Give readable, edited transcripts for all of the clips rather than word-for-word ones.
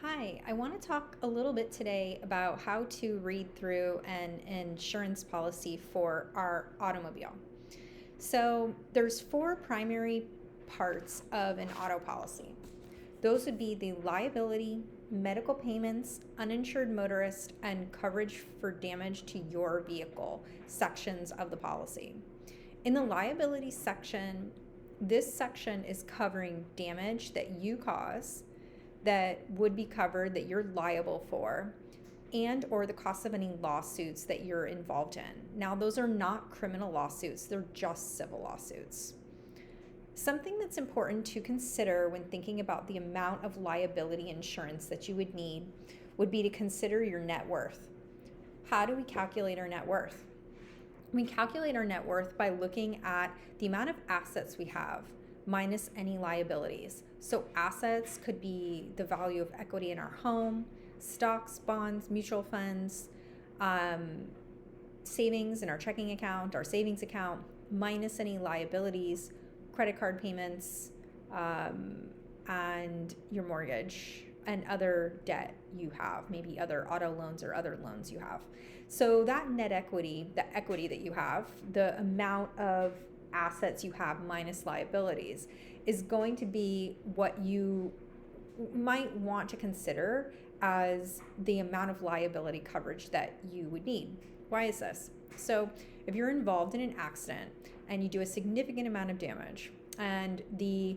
Hi, I want to talk a little bit today about how to read through an insurance policy for our automobile. So, there's four primary parts of an auto policy. Those would be the liability, medical payments, uninsured motorist, and coverage for damage to your vehicle sections of the policy. In the liability section, this section is covering damage that you cause that would be covered that you're liable for, and or the cost of any lawsuits that you're involved in. Now, those are not criminal lawsuits, they're just civil lawsuits. Something that's important to consider when thinking about the amount of liability insurance that you would need would be to consider your net worth. How do we calculate our net worth? We calculate our net worth by looking at the amount of assets we have minus any liabilities. So assets could be the value of equity in our home, stocks, bonds, mutual funds, savings in our checking account, our savings account, minus any liabilities, credit card payments, and your mortgage and other debt you have, maybe other auto loans or other loans you have. So that net equity, the equity that you have, the amount of assets you have minus liabilities, is going to be what you might want to consider as the amount of liability coverage that you would need. Why is this? So if you're involved in an accident and you do a significant amount of damage, and the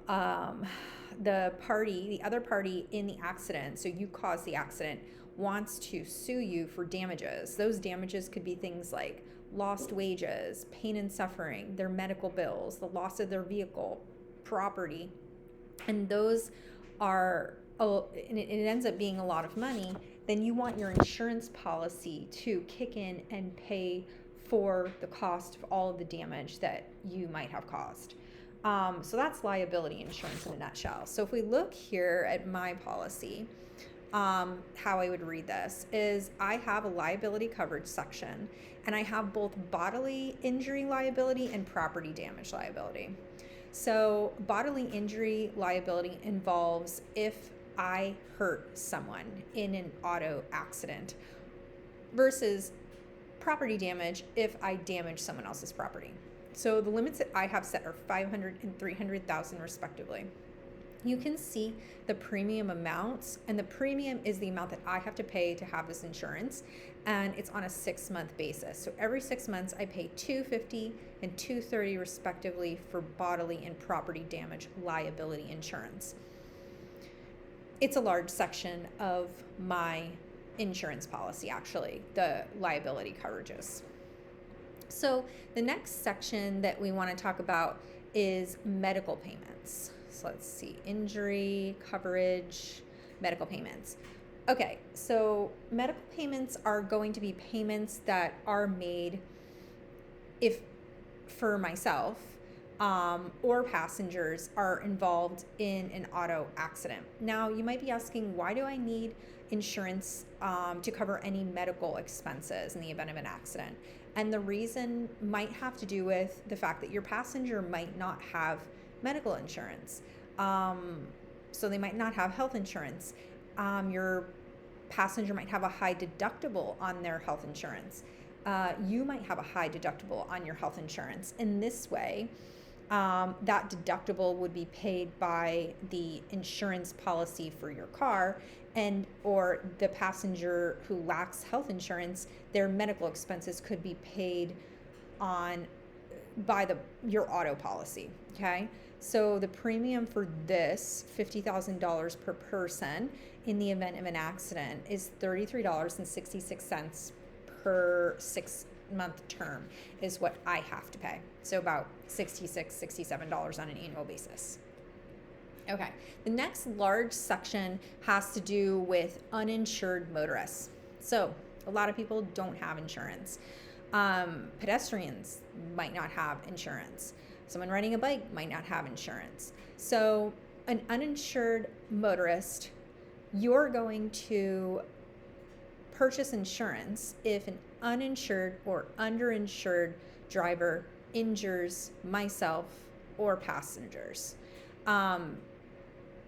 other party in the accident, so you caused the accident, wants to sue you for damages. Those damages could be things like lost wages, pain and suffering, their medical bills, the loss of their vehicle, property, and those are, and it ends up being a lot of money. Then you want your insurance policy to kick in and pay for the cost of all of the damage that you might have caused. So that's liability insurance in a nutshell. So if we look here at my policy, how I would read this is I have a liability coverage section, and I have both bodily injury liability and property damage liability. So bodily injury liability involves if I hurt someone in an auto accident, versus property damage if I damage someone else's property. So the limits that I have set are 500 and 300,000 respectively. You can see the premium amounts, and the premium is the amount that I have to pay to have this insurance, and it's on a 6-month basis. So every 6 months I pay $250 and $230 respectively for bodily and property damage liability insurance. It's a large section of my insurance policy, actually, the liability coverages. So the next section that we want to talk about is medical payments. So let's see, injury, coverage, medical payments. Okay, so medical payments are going to be payments that are made if, for myself, or passengers are involved in an auto accident. Now, you might be asking, why do I need insurance to cover any medical expenses in the event of an accident? And the reason might have to do with the fact that your passenger might not have medical insurance. So they might not have health insurance. Your passenger might have a high deductible on their health insurance. You might have a high deductible on your health insurance. In this way, that deductible would be paid by the insurance policy for your car, and or the passenger who lacks health insurance, their medical expenses could be paid on by your auto policy. Okay, so the premium for this $50,000 per person in the event of an accident is $33.66 per 6-month term is what I have to pay. So about $66, $67 on an annual basis. Okay, the next large section has to do with uninsured motorists. So a lot of people don't have insurance. Pedestrians might not have insurance. Someone riding a bike might not have insurance. So an uninsured motorist, you're going to purchase insurance if an uninsured or underinsured driver injures myself or passengers.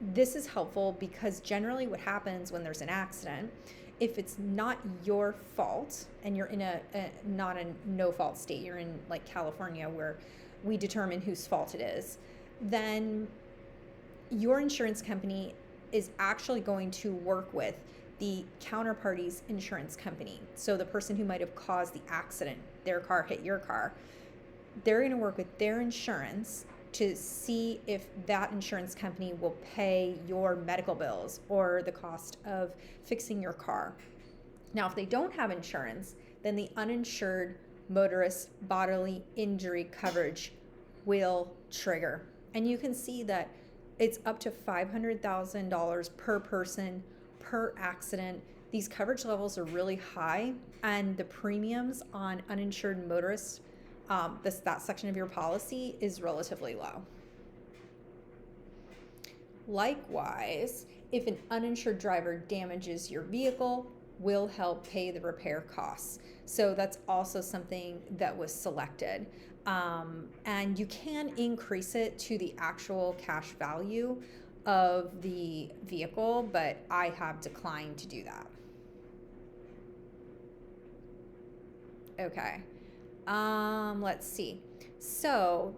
this is helpful because generally what happens when there's an accident, if it's not your fault and you're in not a no fault state, you're in like California where we determine whose fault it is, then your insurance company is actually going to work with the counterparty's insurance company. So the person who might have caused the accident, their car hit your car, they're going to work with their insurance to see if that insurance company will pay your medical bills or the cost of fixing your car. Now, if they don't have insurance, then the uninsured motorist bodily injury coverage will trigger. And you can see that it's up to $500,000 per person per accident. These coverage levels are really high, and the premiums on uninsured motorists, that section of your policy, is relatively low. Likewise, if an uninsured driver damages your vehicle, will help pay the repair costs. So that's also something that was selected. And you can increase it to the actual cash value of the vehicle, but I have declined to do that. Okay. Let's see. So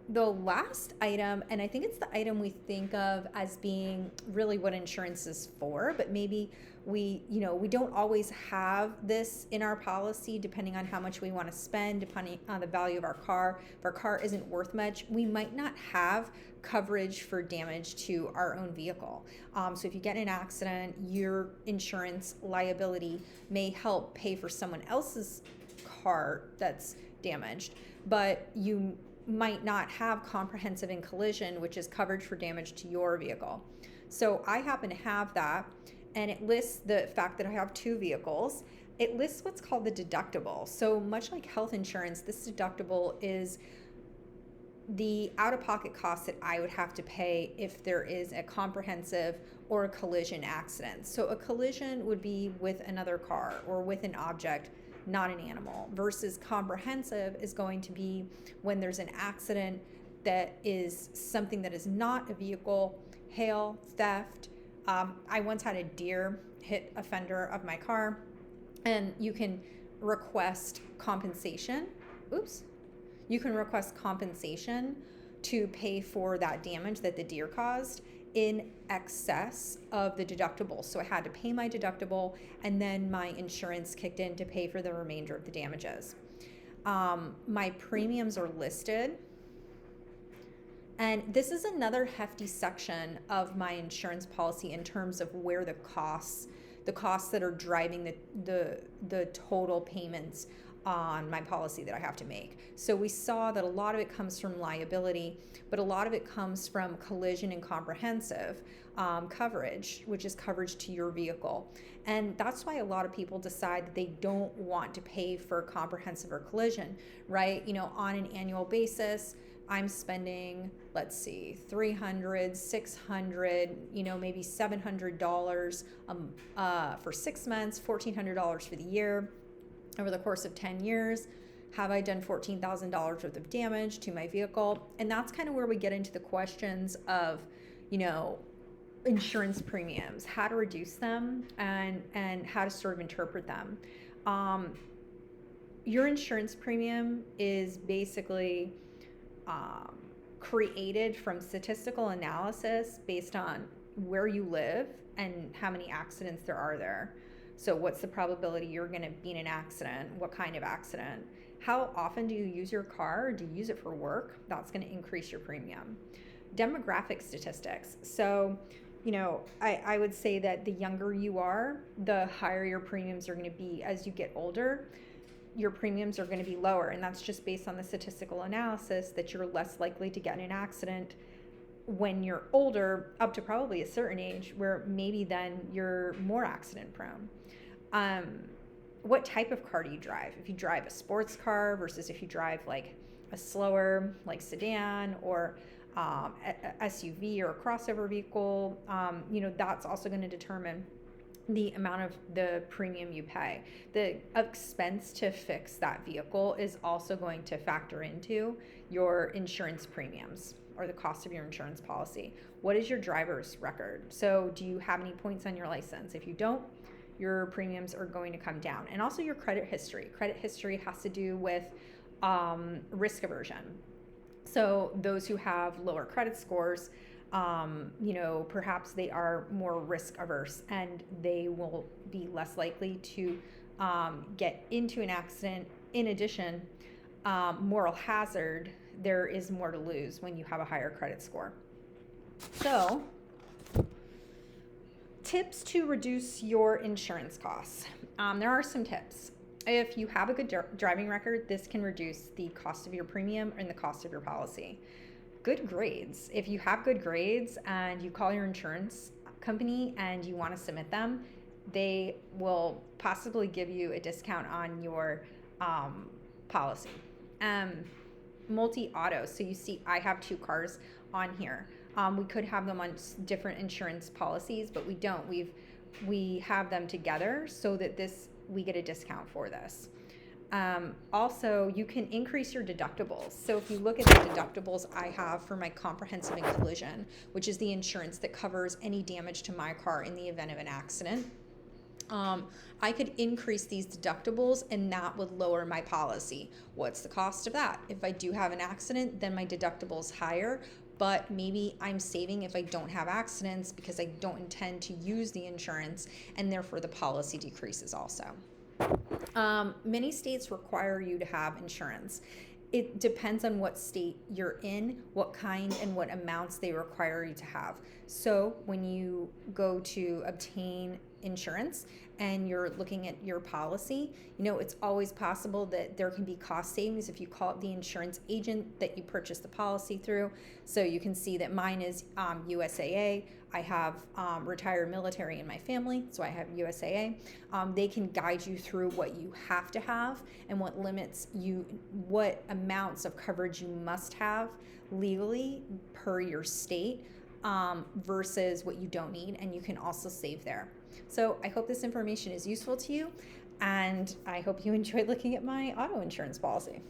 the last item, and I think it's the item we think of as being really what insurance is for, but maybe we don't always have this in our policy depending on how much we want to spend, depending on the value of our car. If our car isn't worth much, we might not have coverage for damage to our own vehicle. So if you get in an accident, your insurance liability may help pay for someone else's car that's damaged, but you might not have comprehensive in collision, which is coverage for damage to your vehicle. So I happen to have that, and it lists the fact that I have two vehicles. It lists what's called the deductible. So much like health insurance, this deductible is the out-of-pocket costs that I would have to pay if there is a comprehensive or a collision accident. So a collision would be with another car or with an object, not an animal, versus comprehensive is going to be when there's an accident that is something that is not a vehicle, hail, theft. I once had a deer hit a fender of my car, and you can request compensation. You can request compensation to pay for that damage that the deer caused in excess of the deductible. So I had to pay my deductible, and then my insurance kicked in to pay for the remainder of the damages. My premiums are listed. And this is another hefty section of my insurance policy in terms of where the costs that are driving the total payments on my policy that I have to make. So we saw that a lot of it comes from liability, but a lot of it comes from collision and comprehensive coverage, which is coverage to your vehicle. And that's why a lot of people decide that they don't want to pay for comprehensive or collision, right? On an annual basis, I'm spending, let's see, $300, $600, maybe $700 for 6 months, $1,400 for the year. Over the course of 10 years, have I done $14,000 worth of damage to my vehicle? And that's kind of where we get into the questions of, insurance premiums, how to reduce them, and how to sort of interpret them. Your insurance premium is basically created from statistical analysis based on where you live and how many accidents there are there. So what's the probability you're going to be in an accident? What kind of accident? How often do you use your car? Or do you use it for work? That's going to increase your premium. Demographic statistics. So, I would say that the younger you are, the higher your premiums are going to be. As you get older, your premiums are going to be lower. And that's just based on the statistical analysis that you're less likely to get in an accident when you're older, up to probably a certain age where maybe then you're more accident prone. What type of car do you drive? If you drive a sports car versus if you drive like a slower, like sedan or a SUV or a crossover vehicle, that's also going to determine the amount of the premium you pay. The expense to fix that vehicle is also going to factor into your insurance premiums. or the cost of your insurance policy. What is your driver's record? So do you have any points on your license? If you don't, your premiums are going to come down. And also your credit history. Credit history has to do with risk aversion. So those who have lower credit scores, perhaps they are more risk averse and they will be less likely to get into an accident. In addition, moral hazard, there is more to lose when you have a higher credit score. So, tips to reduce your insurance costs. There are some tips. If you have a good driving record, this can reduce the cost of your premium and the cost of your policy. Good grades. If you have good grades and you call your insurance company and you want to submit them, they will possibly give you a discount on your policy. Multi-auto. So you see, I have 2 cars on here. We could have them on different insurance policies, but we don't. We have them together so that we get a discount for this. Also, you can increase your deductibles. So if you look at the deductibles I have for my comprehensive and collision, which is the insurance that covers any damage to my car in the event of an accident, I could increase these deductibles and that would lower my policy. What's the cost of that? If I do have an accident, then my deductible's higher, but maybe I'm saving if I don't have accidents because I don't intend to use the insurance, and therefore the policy decreases also. Many states require you to have insurance. It depends on what state you're in, what kind and what amounts they require you to have. So when you go to obtain insurance and you're looking at your policy, it's always possible that there can be cost savings if you call up the insurance agent that you purchased the policy through. So you can see that mine is USAA. I have retired military in my family, so I have USAA. They can guide you through what you have to have and what amounts of coverage you must have legally per your state versus what you don't need, and you can also save there. So I hope this information is useful to you, and I hope you enjoyed looking at my auto insurance policy.